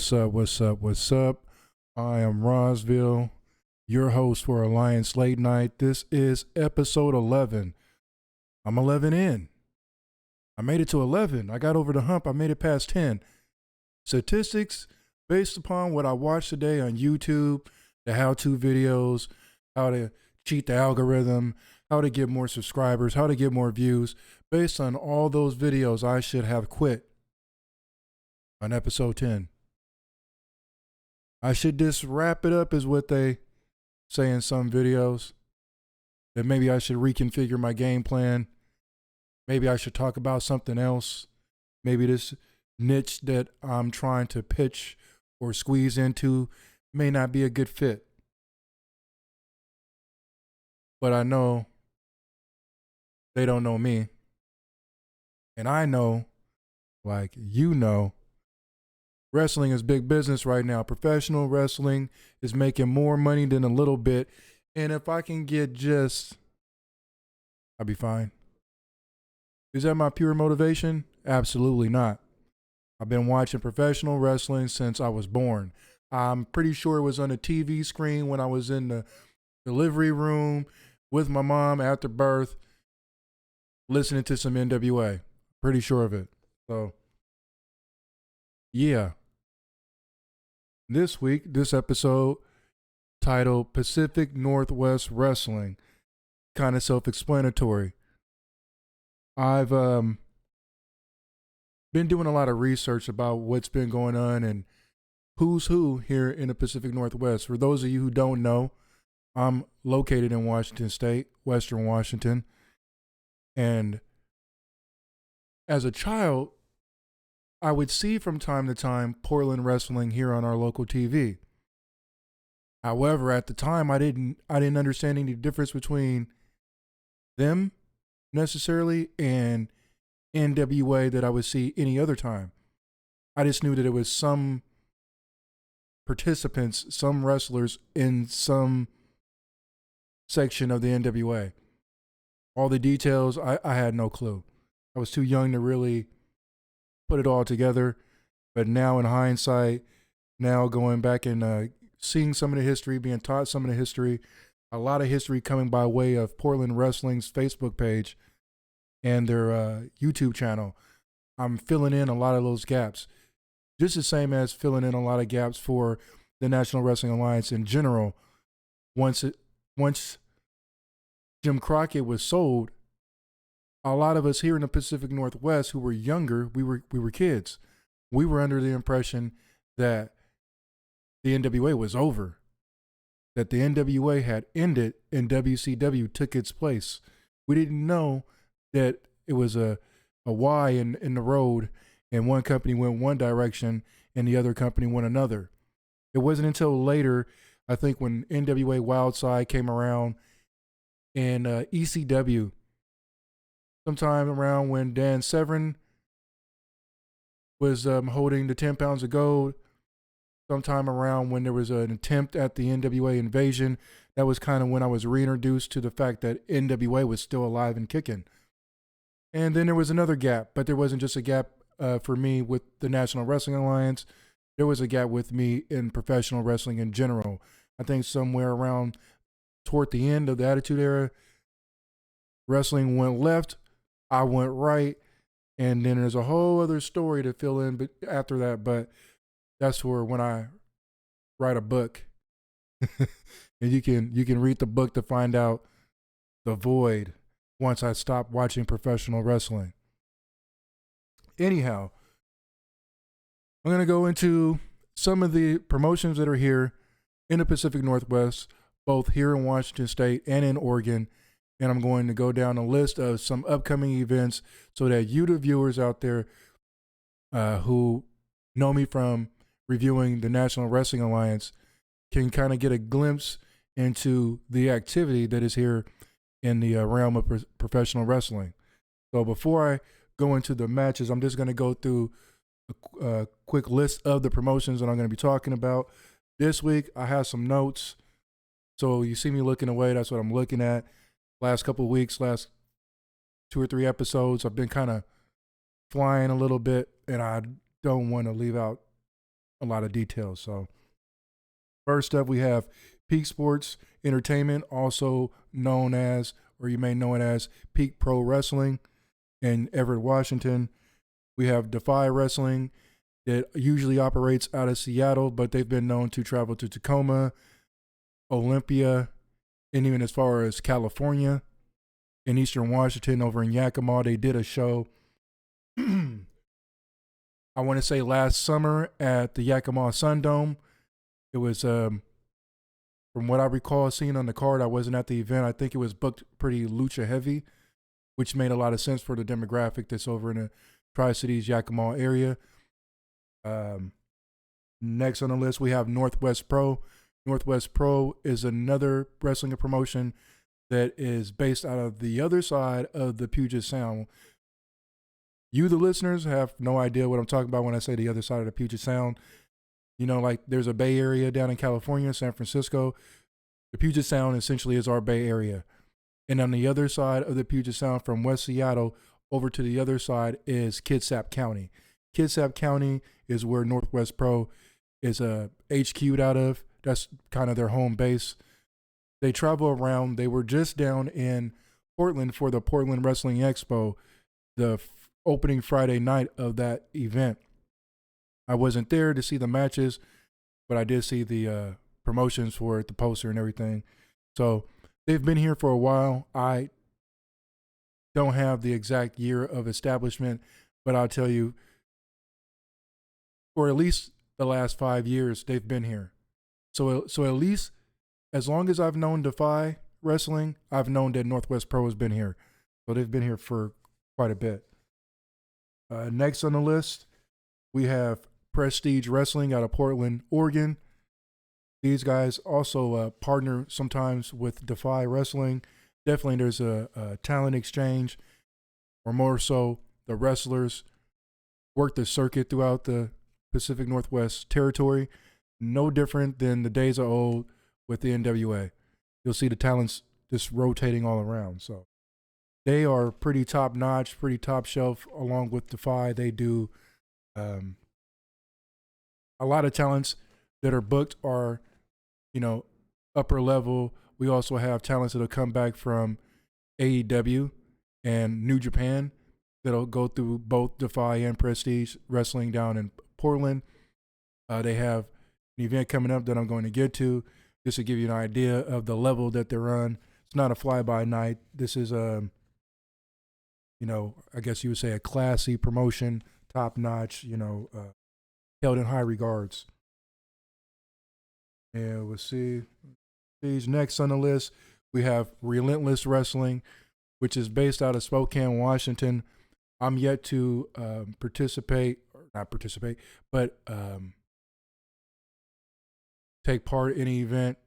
What's up? What's up? What's up? I am Rosville, your host for Alliance Late Night. This is episode 11. I'm 11 in. I made it to 11. I got over the hump. I made it past 10. Statistics based upon what I watched today on YouTube, the how-to videos, how to cheat the algorithm, how to get more subscribers, how to get more views. Based on all those videos, I should have quit on episode 10. I should just wrap it up is what they say in some videos. That maybe I should reconfigure my game plan. Maybe I should talk about something else. Maybe this niche that I'm trying to pitch or squeeze into may not be a good fit. But I know they don't know me. And I know, like you know, wrestling is big business right now. Professional wrestling is making more money than a little bit. And if I can get just, I'll be fine. Is that my pure motivation? Absolutely not. I've been watching professional wrestling since I was born. I'm pretty sure it was on the TV screen when I was in the delivery room with my mom after birth, listening to some NWA. Pretty sure of it. So, yeah. This week, this episode titled Pacific Northwest Wrestling, kind of self-explanatory. I've been doing a lot of research about what's been going on and who's who here in the Pacific Northwest. For those of you who don't know, I'm located in Washington State, Western Washington. And as a child, I would see from time to time Portland wrestling here on our local TV. However, at the time, I didn't understand any difference between them necessarily and NWA that I would see any other time. I just knew that it was some participants, some wrestlers in some section of the NWA. All the details, I had no clue. I was too young to really put it all together. But now in hindsight, now going back and seeing some of the history, being taught some of the history, a lot of history coming by way of Portland Wrestling's Facebook page and their YouTube channel. I'm filling in a lot of those gaps. Just the same as filling in a lot of gaps for the National Wrestling Alliance in general. Once Jim Crockett was sold, a lot of us here in the Pacific Northwest who were younger, we were kids. We were under the impression that the NWA was over, that the NWA had ended and WCW took its place. We didn't know that it was a Y in the road and one company went one direction and the other company went another. It wasn't until later, I think, when NWA Wildside came around and ECW, sometime around when Dan Severn was holding the 10 pounds of gold, sometime around when there was an attempt at the NWA invasion. That was kind of when I was reintroduced to the fact that NWA was still alive and kicking. And then there was another gap, but there wasn't just a gap for me with the National Wrestling Alliance. There was a gap with me in professional wrestling in general. I think somewhere around toward the end of the Attitude Era, wrestling went left, I went right, and then there's a whole other story to fill in after that, but that's where when I write a book and you can read the book to find out the void once I stopped watching professional wrestling. Anyhow, I'm going to go into some of the promotions that are here in the Pacific Northwest, both here in Washington State and in Oregon. And I'm going to go down a list of some upcoming events so that you, the viewers out there who know me from reviewing the National Wrestling Alliance, can kind of get a glimpse into the activity that is here in the realm of professional wrestling. So before I go into the matches, I'm just going to go through a quick list of the promotions that I'm going to be talking about. This week, I have some notes. So you see me looking away, that's what I'm looking at. Last couple of weeks, last 2 or 3 episodes, I've been kind of flying a little bit, and I don't want to leave out a lot of details. So first up, we have Peak Sports Entertainment, also known as, or you may know it as Peak Pro Wrestling in Everett, Washington. We have Defy Wrestling that usually operates out of Seattle, but they've been known to travel to Tacoma, Olympia, and even as far as California. In Eastern Washington, over in Yakima, they did a show, I want to say last summer at the Yakima Sundome. It was, from what I recall seeing on the card, I wasn't at the event. I think it was booked pretty lucha heavy, which made a lot of sense for the demographic that's over in the Tri-Cities, Yakima area. Next on the list, we have Northwest Pro. Northwest Pro is another wrestling promotion that is based out of the other side of the Puget Sound. You, the listeners, have no idea what I'm talking about when I say the other side of the Puget Sound. You know, like there's a Bay Area down in California, San Francisco. The Puget Sound essentially is our Bay Area. And on the other side of the Puget Sound, from West Seattle over to the other side, is Kitsap County. Kitsap County is where Northwest Pro is HQ'd out of. That's kind of their home base. They travel around. They were just down in Portland for the Portland Wrestling Expo, the opening Friday night of that event. I wasn't there to see the matches, but I did see the promotions for it, the poster and everything. So they've been here for a while. I don't have the exact year of establishment, but I'll tell you, for at least the last 5 years, they've been here. So at least as long as I've known Defy Wrestling, I've known that Northwest Pro has been here. So they've been here for quite a bit. Next on the list, we have Prestige Wrestling out of Portland, Oregon. These guys also partner sometimes with Defy Wrestling. Definitely there's a talent exchange, or more so, the wrestlers work the circuit throughout the Pacific Northwest territory. No different than the days of old with the NWA. You'll see the talents just rotating all around. So they are pretty top notch, pretty top shelf. Along with Defy, they do a lot of talents that are booked are, upper level. We also have talents that'll come back from AEW and New Japan that'll go through both Defy and Prestige Wrestling down in Portland. They have an event coming up that I'm going to get to, just to give you an idea of the level that they're on. It's not a fly-by-night. This is I guess you would say a classy promotion, top-notch, held in high regards. And we'll see. Next on the list, we have Relentless Wrestling, which is based out of Spokane, Washington. I'm yet to take part in an event,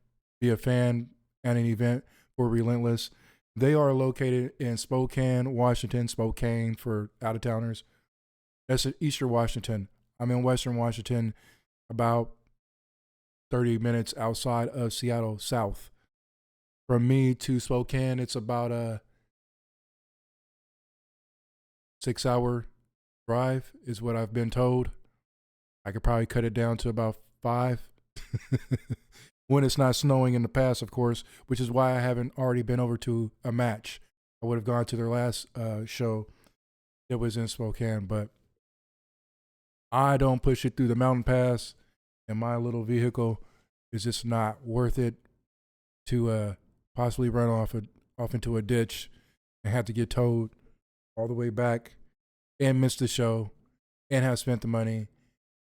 be a fan at an event for Relentless. They are located in Spokane, Washington. Spokane for out-of-towners. That's in Eastern Washington. I'm in Western Washington, about 30 minutes outside of Seattle South. From me to Spokane, it's about a 6-hour drive is what I've been told. I could probably cut it down to about 5 when it's not snowing in the past, of course, which is why I haven't already been over to a match. I would have gone to their last show that was in Spokane, but I don't push it through the mountain pass, and my little vehicle is just not worth it to possibly run off into a ditch and have to get towed all the way back and miss the show and have spent the money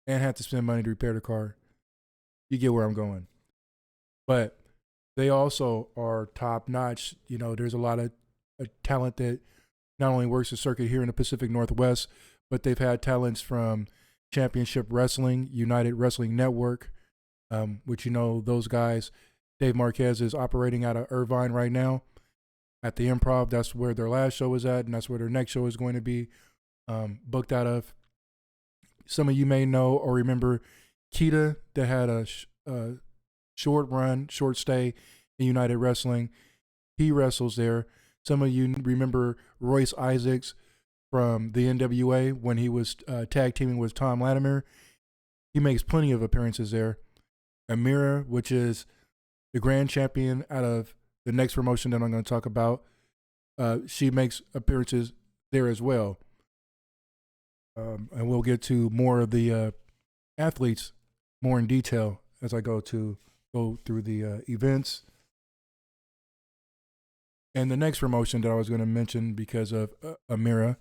and have to spend money to repair the car. You get where I'm going. But they also are top notch. There's a lot of talent that not only works the circuit here in the Pacific Northwest, but they've had talents from Championship Wrestling, United Wrestling Network, which those guys. Dave Marquez is operating out of Irvine right now at the Improv. That's where their last show was at, and that's where their next show is going to be booked out of. Some of you may know or remember Kita, that had a short stay in United Wrestling. He wrestles there. Some of you remember Royce Isaacs from the NWA when he was tag teaming with Tom Latimer. he makes plenty of appearances there. Amira, which is the grand champion out of the next promotion that I'm going to talk about, she makes appearances there as well. And we'll get to more of the athletes more in detail as I go through the events. And the next promotion that I was going to mention because of Amira,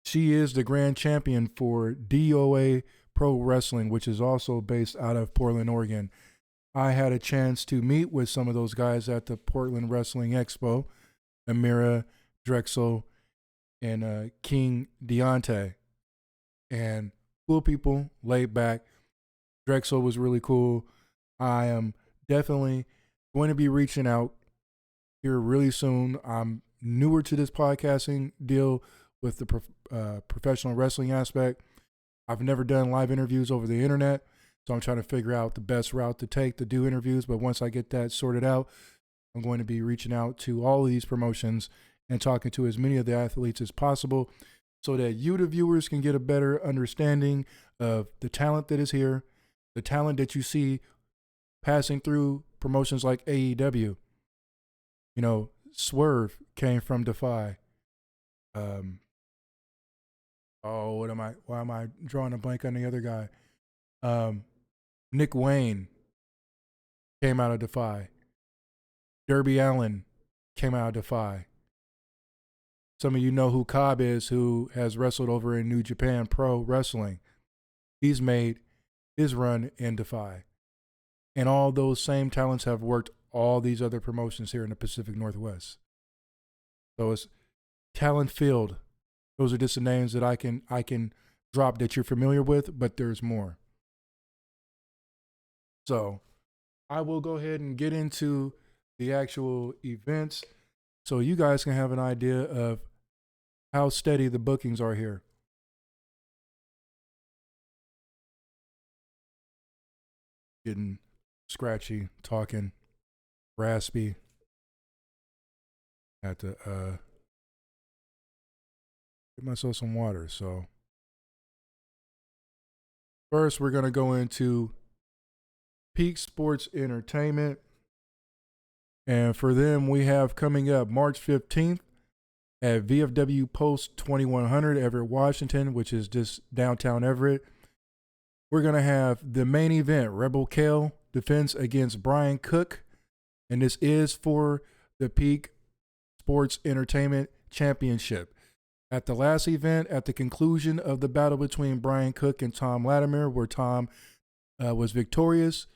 she is the grand champion for DOA Pro Wrestling, which is also based out of Portland, Oregon. I had a chance to meet with some of those guys at the Portland Wrestling Expo, Amira, Drexel, and King Deontay. And cool people, laid back. Drexel was really cool. I am definitely going to be reaching out here really soon. I'm newer to this podcasting deal with the professional wrestling aspect. I've never done live interviews over the internet, so I'm trying to figure out the best route to take to do interviews. But once I get that sorted out, I'm going to be reaching out to all of these promotions and talking to as many of the athletes as possible so that you, the viewers, can get a better understanding of the talent that is here, the talent that you see passing through promotions like AEW. You know, Swerve came from Defy. Why am I drawing a blank on the other guy? Nick Wayne came out of Defy. Derby Allen came out of Defy. Some of you know who Cobb is, who has wrestled over in New Japan Pro Wrestling. He's made his run in Defy. And all those same talents have worked all these other promotions here in the Pacific Northwest. So it's talent filled. Those are just the names that I can drop that you're familiar with, but there's more. So I will go ahead and get into the actual events so you guys can have an idea of how steady the bookings are here. Getting scratchy, talking, raspy. Had to get myself some water. So first we're going to go into Peak Sports Entertainment. And for them, we have coming up March 15th at VFW Post 2100 Everett, Washington, which is just downtown Everett. We're going to have the main event, Rebel Kale defense against Brian Cook. And this is for the Peak Sports Entertainment Championship. At the last event, at the conclusion of the battle between Brian Cook and Tom Latimer, where Tom was victorious,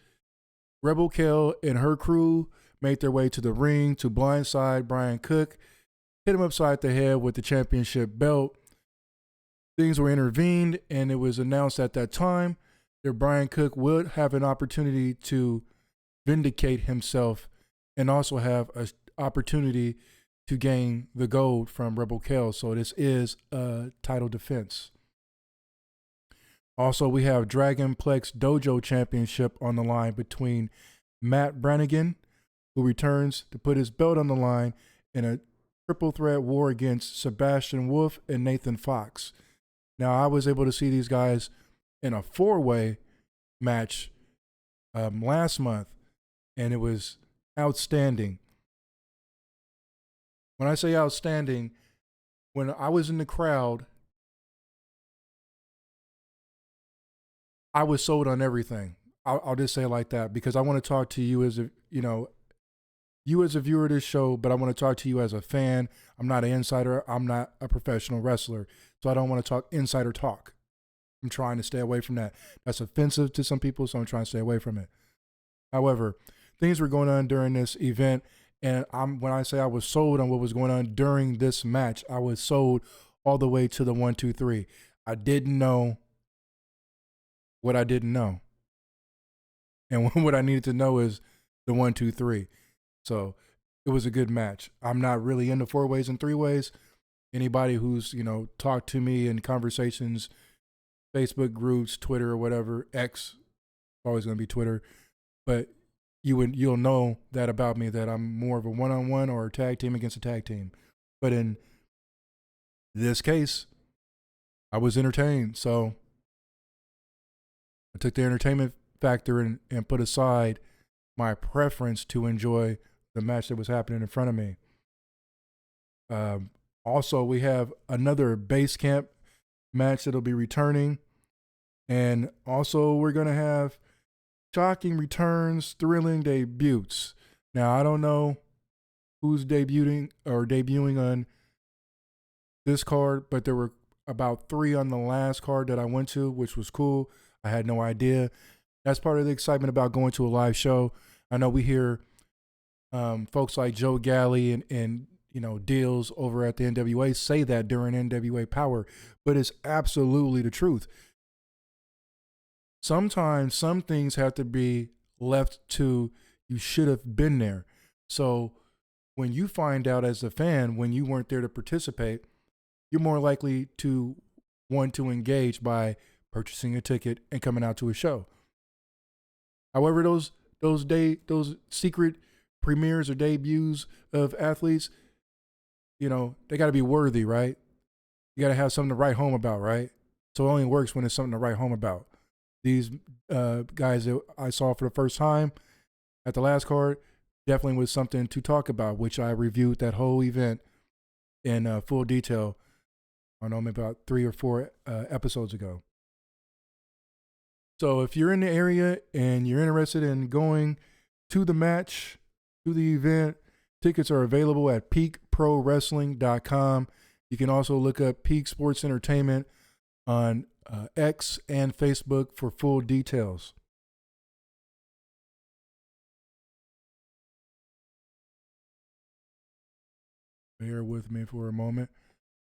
Rebel Kale and her crew made their way to the ring to blindside Brian Cook, hit him upside the head with the championship belt. Things were intervened, and it was announced at that time that Brian Cook would have an opportunity to vindicate himself and also have an opportunity to gain the gold from Rebel Kale. So this is a title defense. Also, we have Dragonplex Dojo Championship on the line between Matt Brannigan, who returns to put his belt on the line in a triple threat war against Sebastian Wolf and Nathan Fox. Now, I was able to see these guys in a four-way match last month, and it was outstanding. When I say outstanding, when I was in the crowd, I was sold on everything. I'll just say it like that, because I want to talk to you as a, you as a viewer of this show, but I want to talk to you as a fan. I'm not an insider. I'm not a professional wrestler, so I don't want to talk insider talk. I'm trying to stay away from that. That's offensive to some people, so I'm trying to stay away from it. However, things were going on during this event, and when I say I was sold on what was going on during this match, I was sold all the way to the 1, 2, 3. I didn't know what I didn't know. And what I needed to know is the 1, 2, 3. So it was a good match. I'm not really into 4-ways and 3-ways. Anybody who's, talked to me in conversations, Facebook groups, Twitter or whatever, X, always going to be Twitter. But you'll know that about me, that I'm more of a one-on-one or a tag team against a tag team. But in this case, I was entertained. So I took the entertainment factor and put aside my preference to enjoy the match that was happening in front of me. Also, we have another base camp match that'll be returning. And also, we're going to have shocking returns, thrilling debuts. Now, I don't know who's debuting on this card, but there were about 3 on the last card that I went to, which was cool. I had no idea. That's part of the excitement about going to a live show. I know we hear folks like Joe Galley and Deals over at the NWA say that during NWA Power, but it's absolutely the truth. Sometimes some things have to be left to you should have been there. So when you find out as a fan, when you weren't there to participate, you're more likely to want to engage by purchasing a ticket and coming out to a show. However, those secret premieres or debuts of athletes, they got to be worthy, right? You got to have something to write home about, right? So it only works when it's something to write home about. These guys that I saw for the first time at the last card definitely was something to talk about, which I reviewed that whole event in full detail. I don't know, maybe about 3 or 4 episodes ago. So if you're in the area and you're interested in going to the match, to the event, tickets are available at peakprowrestling.com. You can also look up Peak Sports Entertainment on X and Facebook for full details. Bear with me for a moment.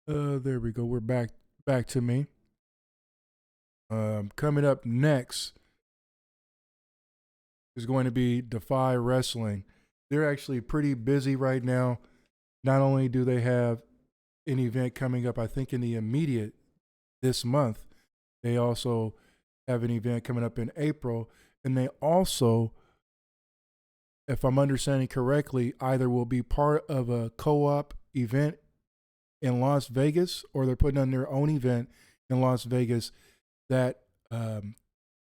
There we go. We're back to me. Coming up next is going to be Defy Wrestling. They're actually pretty busy right now. Not only do they have an event coming up, I think in the immediate this month, they also have an event coming up in April. And they also, if I'm understanding correctly, either will be part of a co-op event in Las Vegas, or they're putting on their own event in Las Vegas that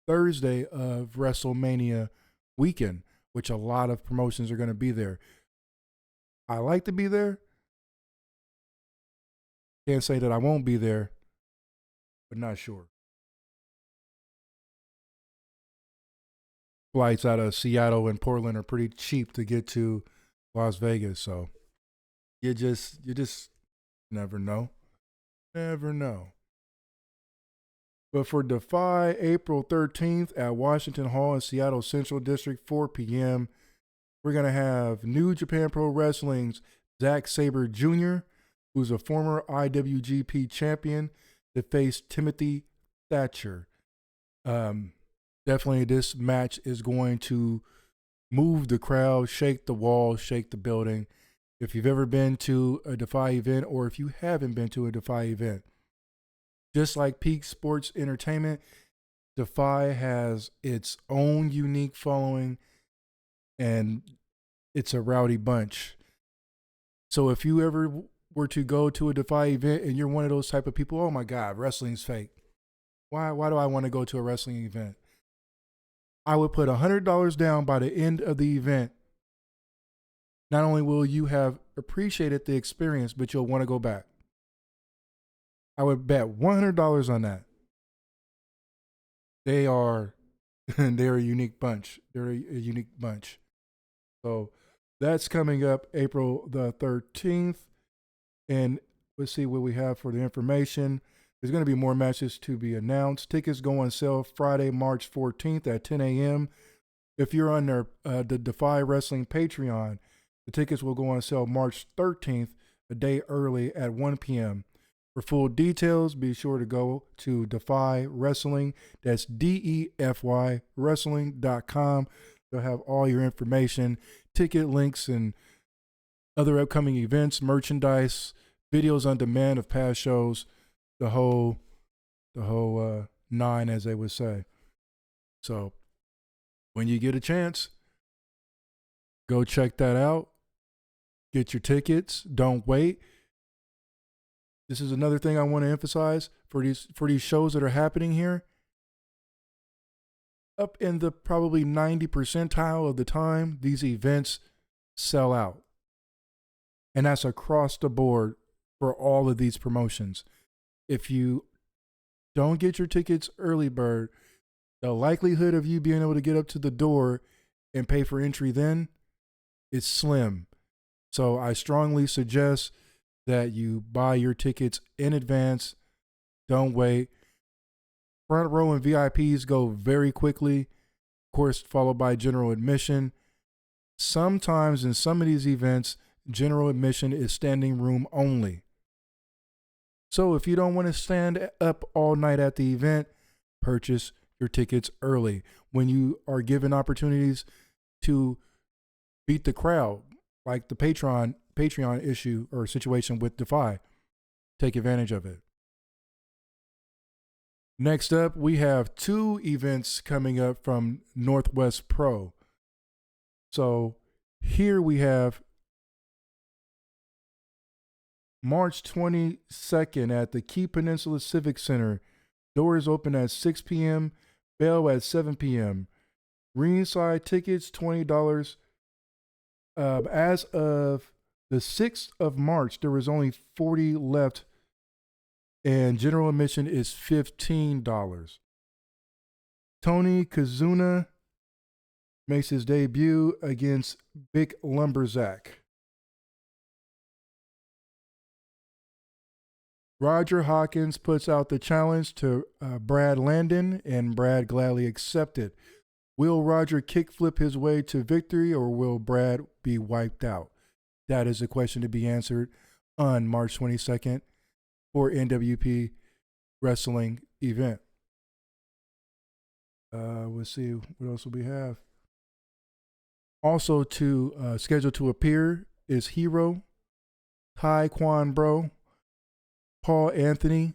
Thursday of WrestleMania weekend, which a lot of promotions are going to be there. I like to be there. Can't say that I won't be there, but not sure. Flights out of Seattle and Portland are pretty cheap to get to Las Vegas, so you just never know. Never know. But for Defy, April 13th at Washington Hall in Seattle Central District, 4 p.m., we're going to have New Japan Pro Wrestling's Zack Sabre Jr., who's a former IWGP champion, to face Timothy Thatcher. Definitely this match is going to move the crowd, shake the wall, shake the building. If you've ever been to a Defy event, or if you haven't been to a Defy event, just like Peak Sports Entertainment, Defy has its own unique following, and it's a rowdy bunch. So if you ever were to go to a Defy event and you're one of those type of people, oh my God, wrestling's fake. Why do I want to go to a wrestling event? I would put $100 down by the end of the event. Not only will you have appreciated the experience, but you'll want to go back. I would bet $100 on that. They're a unique bunch. They're a unique bunch. So that's coming up April the 13th. And let's see what we have for the information. There's going to be more matches to be announced. Tickets go on sale Friday, March 14th at 10 a.m. If you're on the Defy Wrestling Patreon, the tickets will go on sale March 13th, a day early at 1 p.m. For full details, be sure to go to Defy Wrestling. That's DEFY wrestling.com. They'll have all your information, ticket links, and other upcoming events, merchandise, videos on demand of past shows, the whole 9, as they would say. So when you get a chance, go check that out. Get your tickets. Don't wait. This is another thing I want to emphasize for these shows that are happening here. up in the probably 90 percentile of the time, these events sell out. And that's across the board for all of these promotions. If you don't get your tickets early bird, the likelihood of you being able to get up to the door and pay for entry then is slim. So I strongly suggest that you buy your tickets in advance. Don't wait. Front row and VIPs go very quickly, of course, followed by general admission. Sometimes in some of these events, general admission is standing room only. So if you don't want to stand up all night at the event, purchase your tickets early. When you are given opportunities to beat the crowd, like the Patreon issue or situation with Defy, take advantage of it. Next up, we have 2 events coming up from Northwest Pro. So here we have March 22nd at the Key Peninsula Civic Center. Doors open at 6 p.m., bell at 7 p.m. Ringside tickets, $20. As of the 6th of March, there was only 40 left, and general admission is $15. Tony Kazuna makes his debut against Big Lumberzack. Roger Hawkins puts out the challenge to Brad Landon, and Brad gladly accepted. Will Roger kickflip his way to victory, or will Brad be wiped out? That is a question to be answered on March 22nd for NWP Wrestling event. Let's see, what else will we have? Also to scheduled to appear is Hero, Taekwon Bro, Paul Anthony,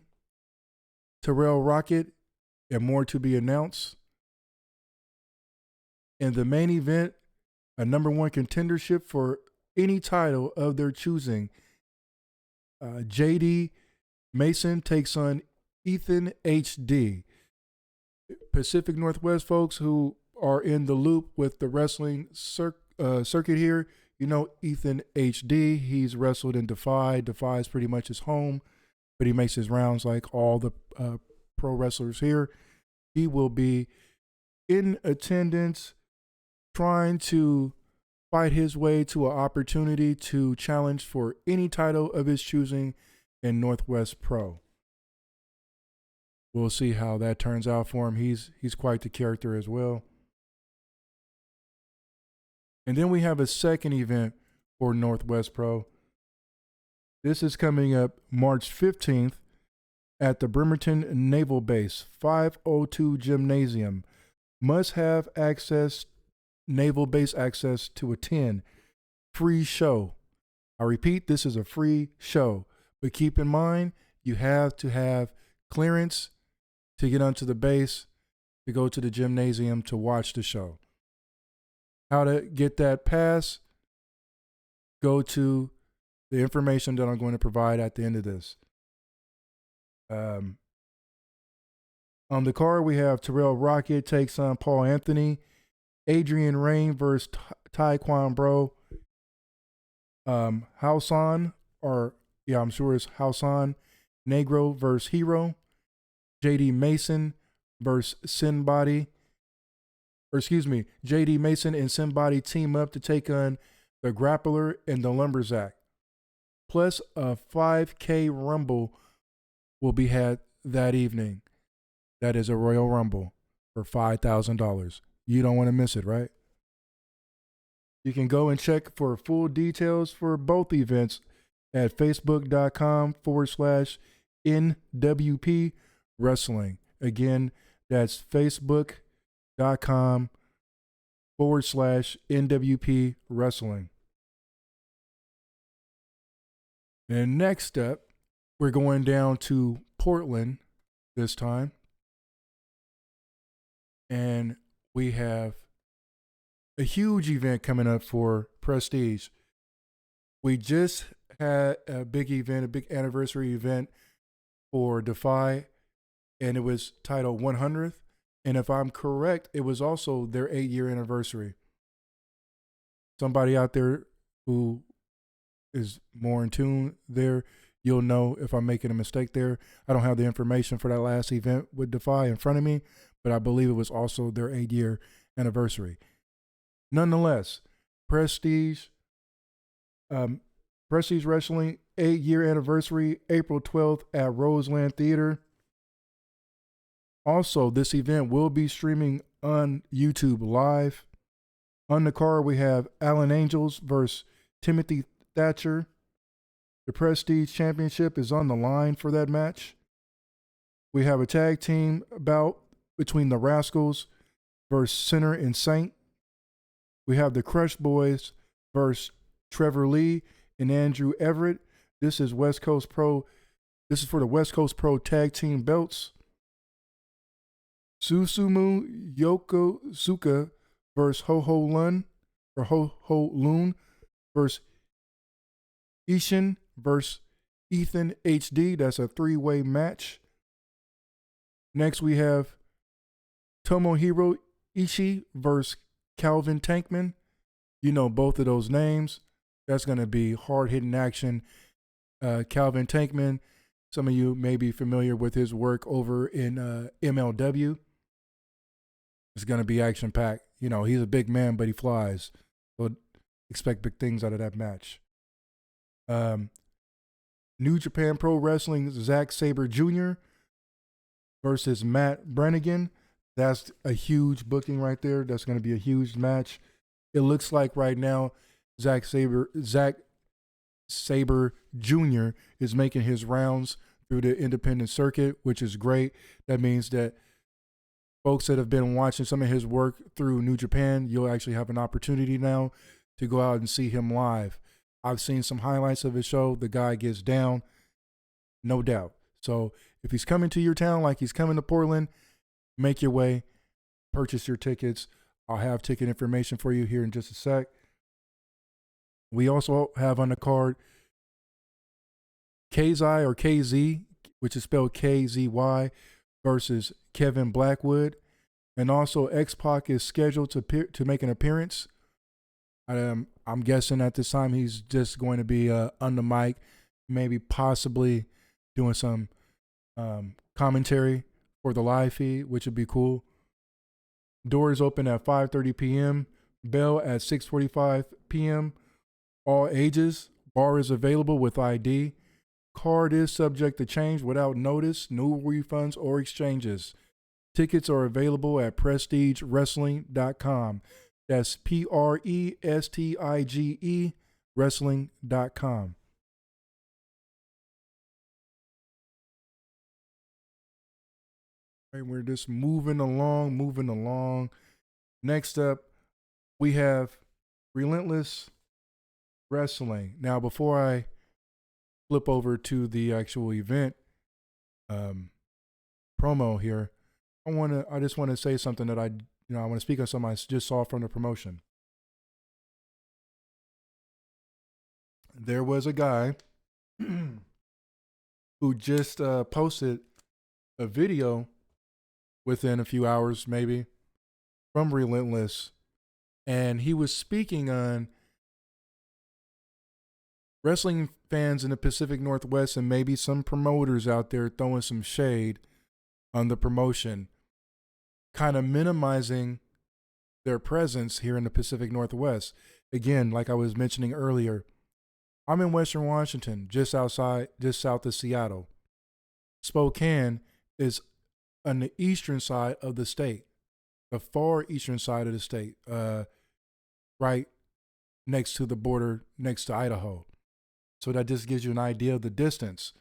Terrell Rocket, and more to be announced. In the main event, a #1 contendership for any title of their choosing. JD Mason takes on Ethan HD. Pacific Northwest folks who are in the loop with the wrestling circuit here, you know Ethan HD. He's wrestled in Defy. Defy is pretty much his home, but he makes his rounds like all the pro wrestlers here. He will be in attendance trying to fight his way to an opportunity to challenge for any title of his choosing in Northwest Pro. We'll see how that turns out for him. He's quite the character as well. And then we have a second event for Northwest Pro. This is coming up March 15th at the Bremerton Naval Base, 502 Gymnasium. Must have access, Naval Base access to attend. Free show. I repeat, this is a free show. But keep in mind, you have to have clearance to get onto the base, to go to the gymnasium to watch the show. How to get that pass? Go to the information that I'm going to provide at the end of this. On the card, we have Terrell Rocket takes on Paul Anthony, Adrian Rain versus Taekwon Bro, Hausan, I'm sure it's Hausan Negro versus Hero, JD Mason versus Sinbody. JD Mason and Sinbody team up to take on the Grappler and the Lumberzack. Plus a 5K Rumble will be had that evening. That is a Royal Rumble for $5,000. You don't want to miss it, right? You can go and check for full details for both events at facebook.com/NWP Wrestling. Again, that's facebook.com/NWP Wrestling. And next up, we're going down to Portland this time. And we have a huge event coming up for Prestige. We just had a big event, a big anniversary event for Defy, and it was titled 100th. And if I'm correct, it was also their 8-year anniversary. Somebody out there who is more in tune there, you'll know if I'm making a mistake there. I don't have the information for that last event with Defy in front of me, but I believe it was also their 8-year anniversary. Nonetheless, Prestige Wrestling 8-year anniversary, April 12th at Roseland Theater. Also, this event will be streaming on YouTube Live. On the card, we have Alan Angels versus Timothy Thatcher. The Prestige Championship is on the line for that match. We have a tag team bout between the Rascals versus Sinner and Saint. We have the Crush Boys versus Trevor Lee and Andrew Everett. This is West Coast Pro. This is for the West Coast Pro Tag Team belts. Susumu Yokosuka versus Ho Ho Lun or Ho Ho Loon versus Ishin versus Ethan HD. That's a 3-way match. Next we have Tomohiro Ishii versus Calvin Tankman. You know both of those names. That's going to be hard-hitting action. Calvin Tankman, some of you may be familiar with his work over in MLW. It's going to be action-packed. You know, he's a big man, but he flies. So expect big things out of that match. New Japan Pro Wrestling, Zack Sabre Jr. versus Matt Brannigan. That's a huge booking right there. That's going to be a huge match. It looks like right now Zack Sabre Jr. is making his rounds through the independent circuit, which is great. That means that folks that have been watching some of his work through New Japan, you'll actually have an opportunity now to go out and see him live. I've seen some highlights of his show. The guy gets down, no doubt. So if he's coming to your town like he's coming to Portland, make your way, purchase your tickets. I'll have ticket information for you here in just a sec. We also have on the card KZY or KZ, which is spelled KZY, versus Kevin Blackwood. And also X-Pac is scheduled to make an appearance. I'm guessing at this time he's just going to be on the mic, maybe possibly doing some commentary for the live feed, which would be cool. Doors open at 5:30 p.m. Bell at 6:45 p.m. All ages. Bar is available with ID. Card is subject to change without notice. No refunds or exchanges. Tickets are available at prestigewrestling.com. That's PRESTIGE wrestling.com. Right, we're just moving along. Next up, we have Relentless Wrestling. Now, before I flip over to the actual event promo here, I just want to say something that I want to speak on something I just saw from the promotion. There was a guy who just posted a video within a few hours, maybe, from Relentless, and he was speaking on wrestling fans in the Pacific Northwest and maybe some promoters out there throwing some shade on the promotion, kind of minimizing their presence here in the Pacific Northwest. Again, like I was mentioning earlier, I'm in Western Washington, just south of Seattle. Spokane is on the eastern side of the state, the far eastern side of the state, right next to the border, next to Idaho. So that just gives you an idea of the distance.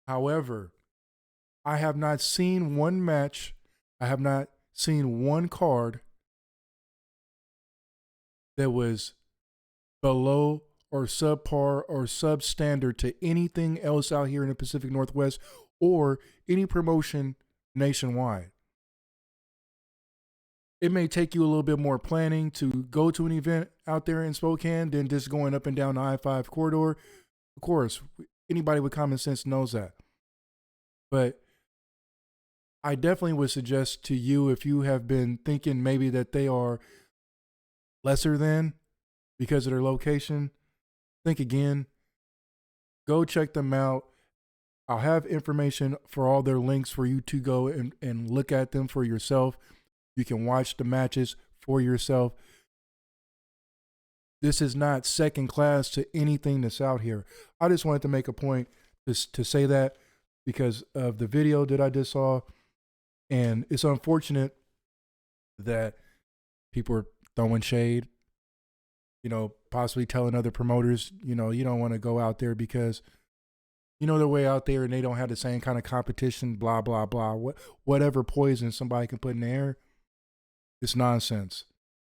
However, I have not seen one match, I have not seen one card that was below or subpar or substandard to anything else out here in the Pacific Northwest or any promotion nationwide. It may take you a little bit more planning to go to an event out there in Spokane than just going up and down the I-5 corridor. Of course, anybody with common sense knows that. But I definitely would suggest to you, if you have been thinking maybe that they are lesser than because of their location, think again. Go check them out. I'll have information for all their links for you to go and look at them for yourself. You can watch the matches for yourself. This is not second class to anything that's out here. I just wanted to make a point to say that because of the video that I just saw. And it's unfortunate that people are throwing shade, possibly telling other promoters, you don't want to go out there because, they're way out there and they don't have the same kind of competition, blah, blah, blah. Whatever poison somebody can put in the air, it's nonsense.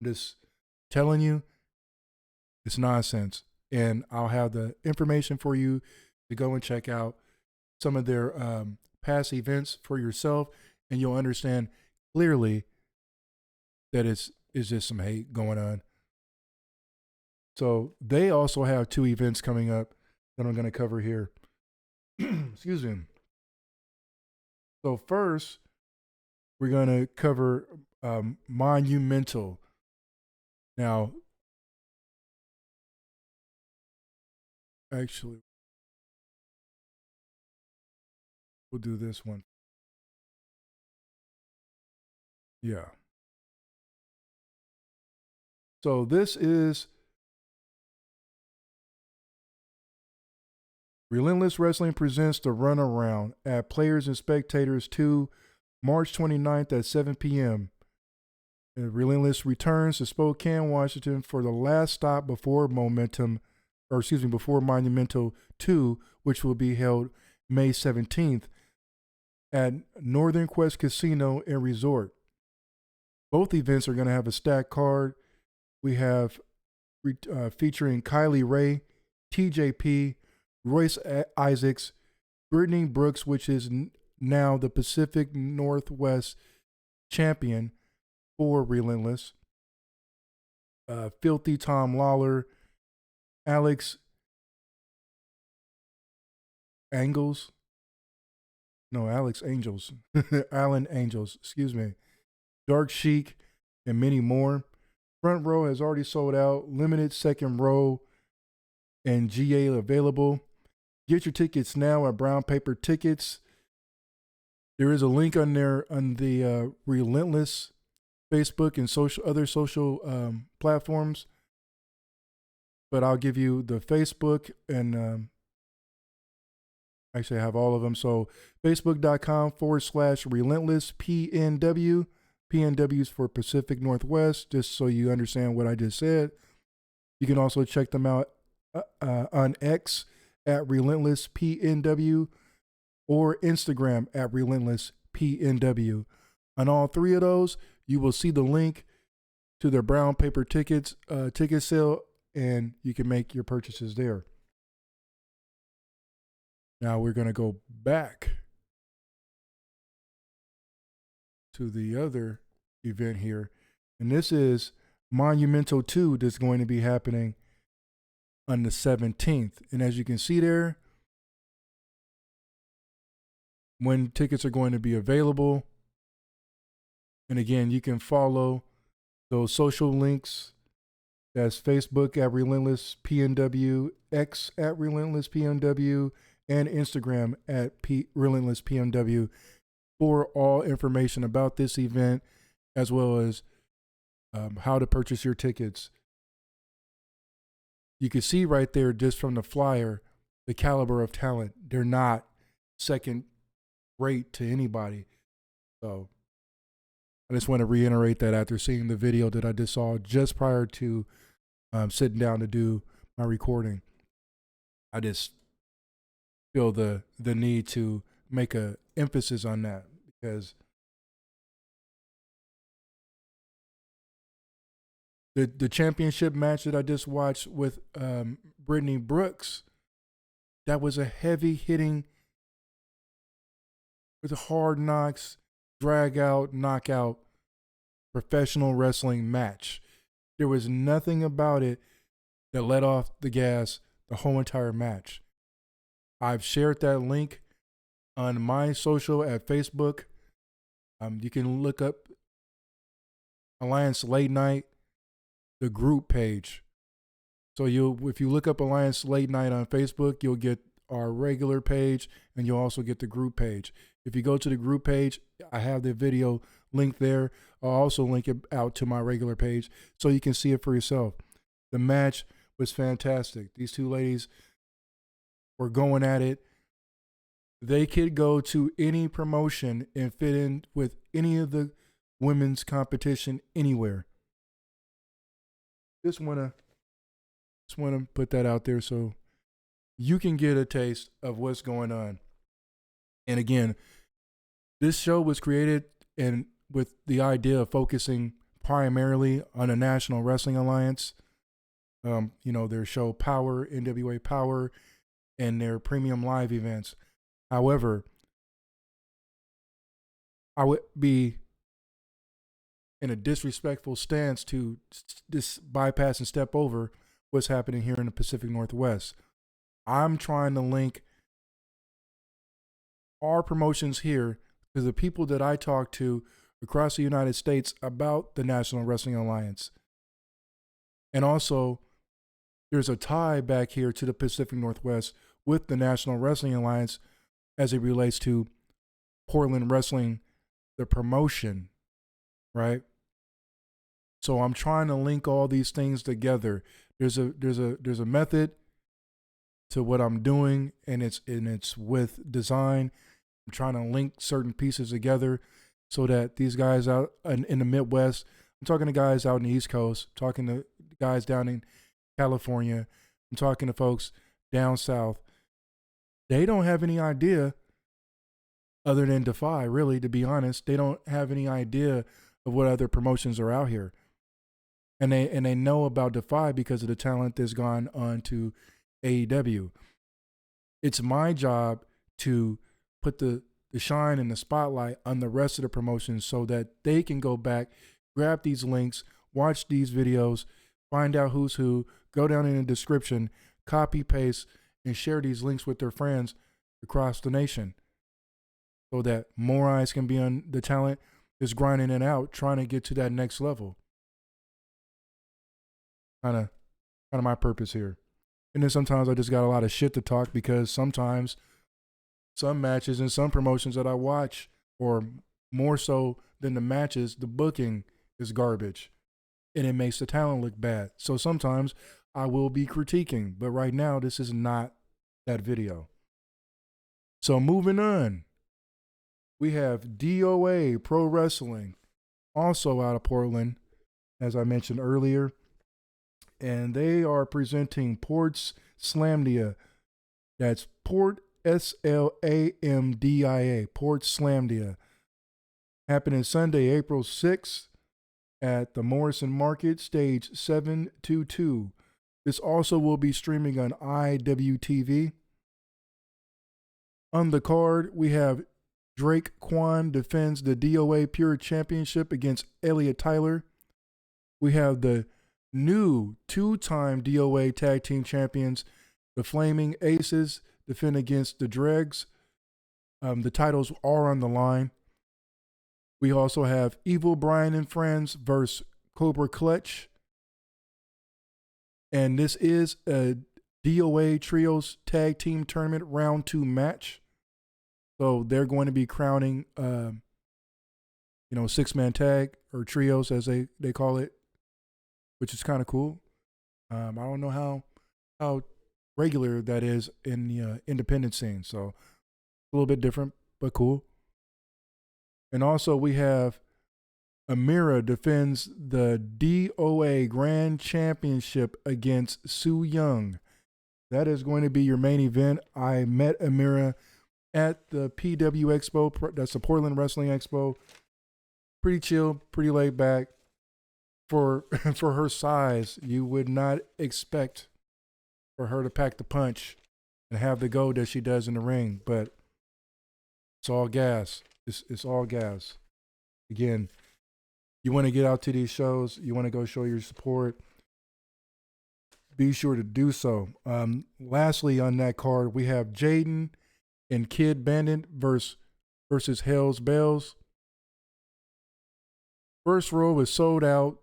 I'm just telling you, it's nonsense. And I'll have the information for you to go and check out some of their past events for yourself, and you'll understand clearly that it's just some hate going on. So they also have 2 events coming up that I'm going to cover here. Excuse me. So first, we're going to cover Monumental. Now, actually, we'll do this one. Yeah. So this is Relentless Wrestling presents the Runaround at Players and Spectators 2, March 29th at 7 p.m. Relentless returns to Spokane, Washington for the last stop before Monumental 2, which will be held May 17th at Northern Quest Casino and Resort. Both events are going to have a stacked card. We have featuring Kylie Ray, TJP, Royce Isaacs, Brittany Brooks, which is now the Pacific Northwest champion for Relentless, Filthy Tom Lawler, Alex Angels, Alan Angels, excuse me, Dark Chic, and many more. Front row has already sold out. Limited second row and GA available. Get your tickets now at Brown Paper Tickets. There is a link on there on the Relentless Facebook and other social platforms. But I'll give you the Facebook and actually I have all of them. So facebook.com/relentlesspnw. PNW is for Pacific Northwest, just so you understand what I just said. You can also check them out on X at relentlesspnw or Instagram at relentlesspnw. On all 3 of those, you will see the link to their Brown Paper Tickets ticket sale, and you can make your purchases there. Now we're going to go back to the other event here, and this is Monumental 2 that's going to be happening on the 17th. And as you can see there, when tickets are going to be available. And again, you can follow those social links. That's Facebook at relentlesspnw, X at relentlesspnw, and Instagram at relentlesspnw for all information about this event, as well as how to purchase your tickets. You can see right there, just from the flyer, the caliber of talent. They're not second rate to anybody. So I just want to reiterate that after seeing the video that I just saw just prior to sitting down to do my recording. I just feel the need to make a emphasis on that, because the championship match that I just watched with Brittany Brooks, that was a heavy hitting, with hard knocks, drag out, knockout, professional wrestling match. There was nothing about it that let off the gas the whole entire match. I've shared that link on my social at Facebook. You can look up Alliance Late Night, the group page. So if you look up Alliance Late Night on Facebook, you'll get our regular page, and you'll also get the group page. If you go to the group page, I have the video link there. I'll also link it out to my regular page so you can see it for yourself. The match was fantastic. These two ladies were going at it. They could go to any promotion and fit in with any of the women's competition anywhere. Just wanna put that out there so you can get a taste of what's going on. And again, this show was created and with the idea of focusing primarily on the National Wrestling Alliance. Their show Power, NWA Power, and their premium live events. However, I would be in a disrespectful stance to bypass and step over what's happening here in the Pacific Northwest. I'm trying to link our promotions here to the people that I talk to across the United States about the National Wrestling Alliance. And also, there's a tie back here to the Pacific Northwest with the National Wrestling Alliance as it relates to Portland Wrestling, the promotion, right? So I'm trying to link all these things together. There's a method to what I'm doing, and it's with design. I'm trying to link certain pieces together so that these guys out in the Midwest, I'm talking to guys out in the East Coast, talking to guys down in California, I'm talking to folks down south. They don't have any idea other than Defy, really, to be honest. They don't have any idea of what other promotions are out here. And they know about Defy because of the talent that's gone on to AEW. It's my job to put the shine and the spotlight on the rest of the promotions so that they can go back, grab these links, watch these videos, find out who's who, go down in the description, copy, paste, and share these links with their friends across the nation so that more eyes can be on the talent that's grinding it out, trying to get to that next level. Kind of my purpose here. And then sometimes I just got a lot of shit to talk because sometimes some matches and some promotions that I watch, or more so than the matches, the booking is garbage and it makes the talent look bad. So sometimes I will be critiquing, but right now this is not that video. So moving on, we have DOA Pro Wrestling, also out of Portland, as I mentioned earlier. And they are presenting Ports Slamdia. That's Port SLAMDIA, Port Slamdia. Happening Sunday, April 6th at the Morrison Market, stage 722. This also will be streaming on IWTV. On the card, we have Drake Kwan defends the DOA Pure Championship against Elliot Tyler. We have the new two-time DOA Tag Team Champions, the Flaming Aces, defend against the Dregs. The titles are on the line. We also have Evil Brian and Friends versus Cobra Clutch. And this is a DOA Trios Tag Team Tournament Round 2 match. So they're going to be crowning, six-man tag or trios as they call it, which is kind of cool. I don't know how regular that is in the independent scene. So a little bit different, but cool. And also we have Amira defends the DOA Grand Championship against Sue Young. That is going to be your main event. I met Amira at the PW Expo. That's the Portland Wrestling Expo. Pretty chill, pretty laid back. For her size, you would not expect for her to pack the punch and have the go that she does in the ring, but it's all gas. It's all gas. Again, you want to get out to these shows, you want to go show your support, be sure to do so. Lastly, on that card, we have Jaden and Kid Bandit versus Hell's Bells. First row is sold out.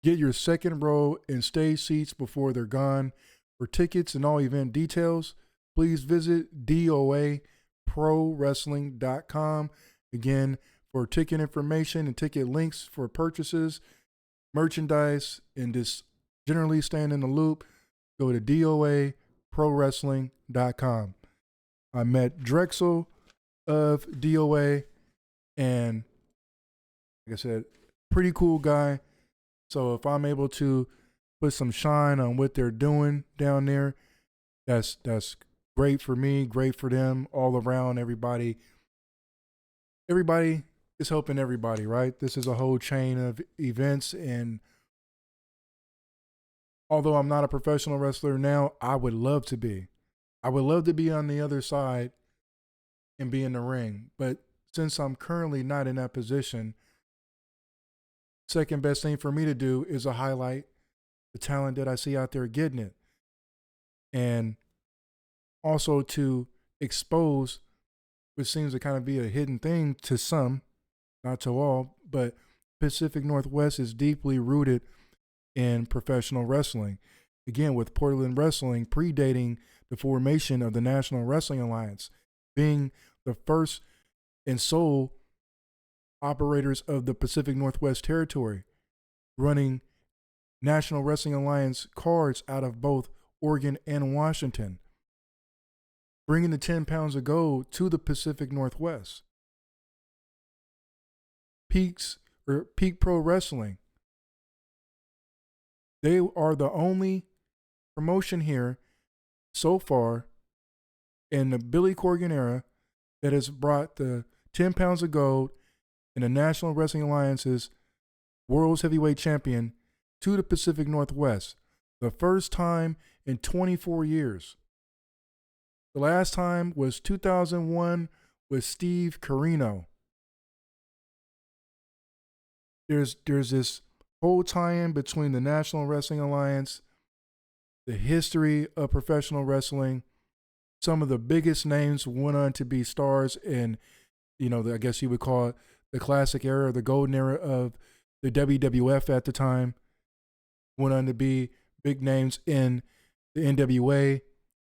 Get your second row and stage seats before they're gone. For tickets and all event details, please visit doawrestling.com. Again, for ticket information and ticket links for purchases, merchandise, and just generally staying in the loop, go to doawrestling.com. I met Drexel of DOA, and like I said, pretty cool guy. So if I'm able to put some shine on what they're doing down there, that's great for me, great for them, all around. Everybody is helping everybody, right? This is a whole chain of events, and although I'm not a professional wrestler now, I would love to be. I would love to be on the other side and be in the ring. But since I'm currently not in that position, second best thing for me to do is to highlight the talent that I see out there getting it. And also to expose what seems to kind of be a hidden thing to some, not to all, but Pacific Northwest is deeply rooted in professional wrestling. Again, with Portland Wrestling predating the formation of the National Wrestling Alliance, being the first and sole operators of the Pacific Northwest territory, running National Wrestling Alliance cards out of both Oregon and Washington, bringing the 10 pounds of gold to the Pacific Northwest. Peak Pro Wrestling, they are the only promotion here so far in the Billy Corgan era that has brought the 10 pounds of gold and the National Wrestling Alliance's World's Heavyweight Champion to the Pacific Northwest. The first time in 24 years. The last time was 2001 with Steve Carino. There's this whole tie-in between the National Wrestling Alliance, the history of professional wrestling. Some of the biggest names went on to be stars in, I guess you would call it the classic era, the golden era of the WWF at the time. Went on to be big names in the NWA,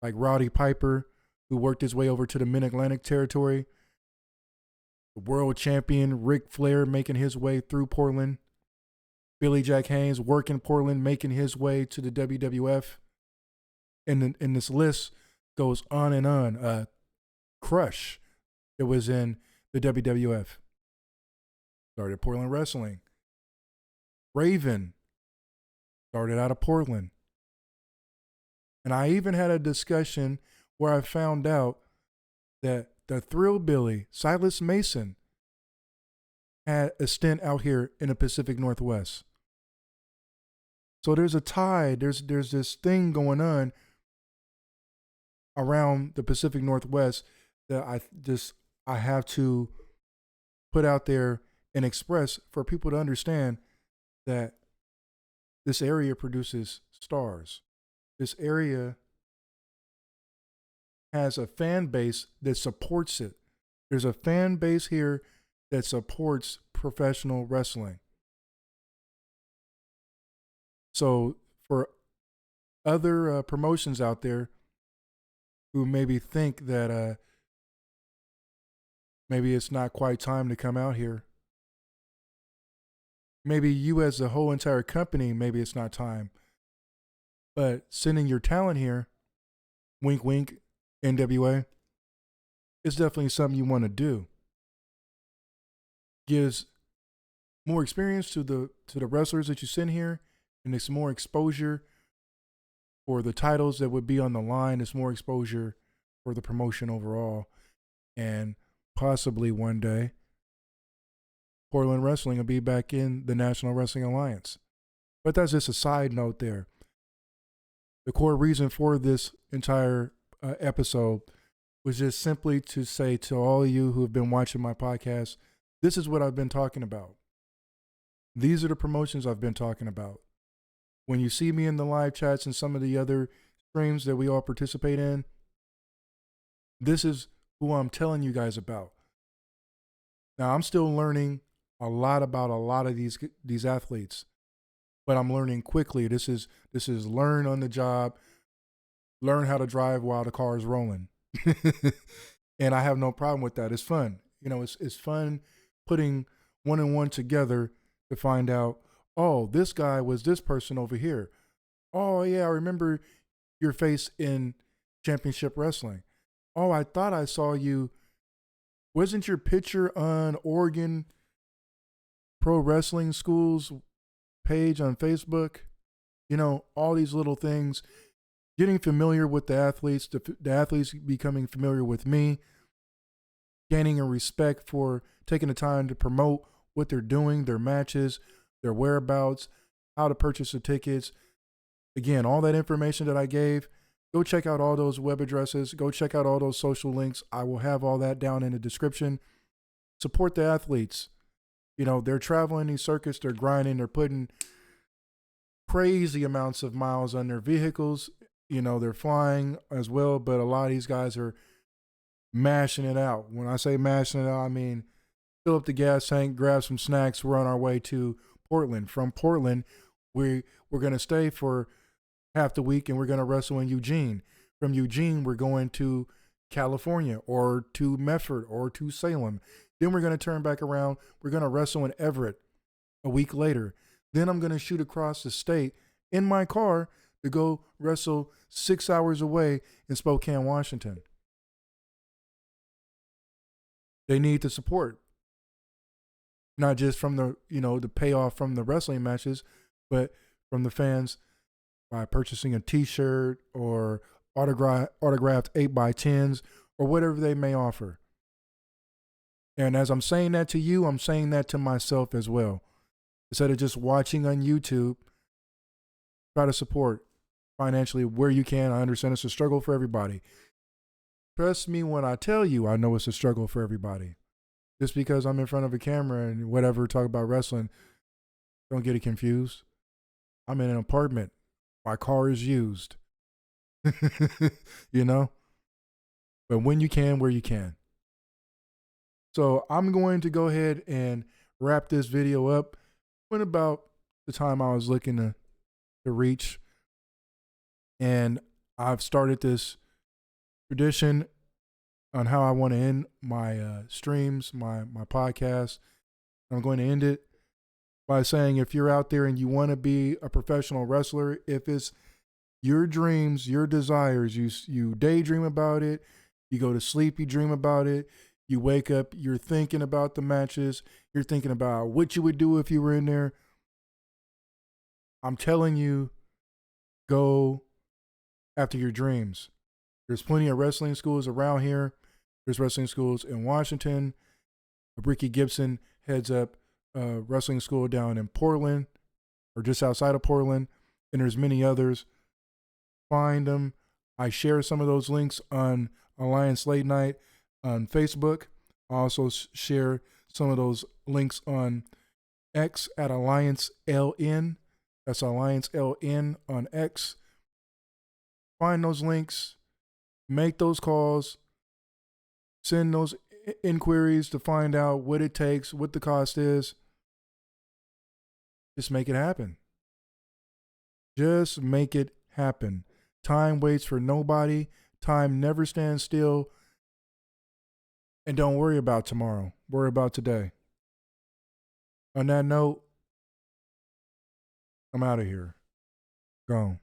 like Rowdy Piper, who worked his way over to the Mid-Atlantic territory. The world champion Ric Flair making his way through Portland. Billy Jack Haynes working Portland, making his way to the WWF. And this list goes on and on. Crush, that was in the WWF, started Portland Wrestling. Raven started out of Portland. And I even had a discussion where I found out that the Thrillbilly, Silas Mason, had a stint out here in the Pacific Northwest. So there's a tie, there's this thing going on around the Pacific Northwest that I have to put out there and express for people to understand that this area produces stars. This area has a fan base that supports it. There's a fan base here that supports professional wrestling. So for other promotions out there who maybe think that maybe it's not quite time to come out here, maybe you as a whole entire company, maybe it's not time, but sending your talent here, wink, wink, NWA, it's definitely something you want to do. Gives more experience to the wrestlers that you send here, and it's more exposure for the titles that would be on the line. It's more exposure for the promotion overall, and possibly one day Portland Wrestling will be back in the National Wrestling Alliance. But that's just a side note there. The core reason for this entire episode was just simply to say to all of you who have been watching my podcast, this is what I've been talking about. These are the promotions I've been talking about. When you see me in the live chats and some of the other streams that we all participate in, this is who I'm telling you guys about. Now, I'm still learning a lot about a lot of these athletes, but I'm learning quickly. This is learn on the job, learn how to drive while the car is rolling. And I have no problem with that. It's fun. You know, it's fun putting one and one together to find out, oh, this guy was this person over here. Oh yeah, I remember your face in championship wrestling. Oh, I thought I saw you. Wasn't your picture on Oregon Pro Wrestling School's page on Facebook? You know, all these little things. Getting familiar with the athletes, the athletes becoming familiar with me, gaining a respect for taking the time to promote what they're doing, their matches, their whereabouts, how to purchase the tickets. Again, all that information that I gave, go check out all those web addresses. Go check out all those social links. I will have all that down in the description. Support the athletes. You know, they're traveling these circuits, they're grinding, they're putting crazy amounts of miles on their vehicles. You know, they're flying as well, but a lot of these guys are mashing it out. When I say mashing it out, I mean fill up the gas tank, grab some snacks. We're on our way to Portland. From Portland, we're going to stay for half the week, and we're going to wrestle in Eugene. From Eugene, we're going to California or to Medford or to Salem. Then we're going to turn back around. We're going to wrestle in Everett a week later. Then I'm going to shoot across the state in my car to go wrestle 6 hours away in Spokane, Washington. They need the support, not just from the, you know, the payoff from the wrestling matches, but from the fans by purchasing a t-shirt or autographed 8x10s or whatever they may offer. And as I'm saying that to you, I'm saying that to myself as well. Instead of just watching on YouTube, try to support financially where you can. I understand it's a struggle for everybody. Trust me when I tell you, I know it's a struggle for everybody. Just because I'm in front of a camera and whatever, talk about wrestling, don't get it confused. I'm in an apartment. My car is used. You know? But when you can, where you can. So I'm going to go ahead and wrap this video up. Went about the time I was looking to reach. And I've started this tradition on how I want to end my streams, my podcast. I'm going to end it by saying, if you're out there and you want to be a professional wrestler, if it's your dreams, your desires, you daydream about it, you go to sleep, you dream about it, you wake up, you're thinking about the matches, you're thinking about what you would do if you were in there. I'm telling you, go after your dreams. There's plenty of wrestling schools around here. There's wrestling schools in Washington. Ricky Gibson heads up a wrestling school down in Portland or just outside of Portland. And there's many others. Find them. I share some of those links on Alliance Late Night on Facebook. I also share some of those links on X at AllianceLN. That's AllianceLN on X. Find those links. Make those calls. Send those inquiries to find out what it takes, what the cost is. Just make it happen. Just make it happen. Time waits for nobody. Time never stands still. And don't worry about tomorrow. Worry about today. On that note, I'm out of here. Gone.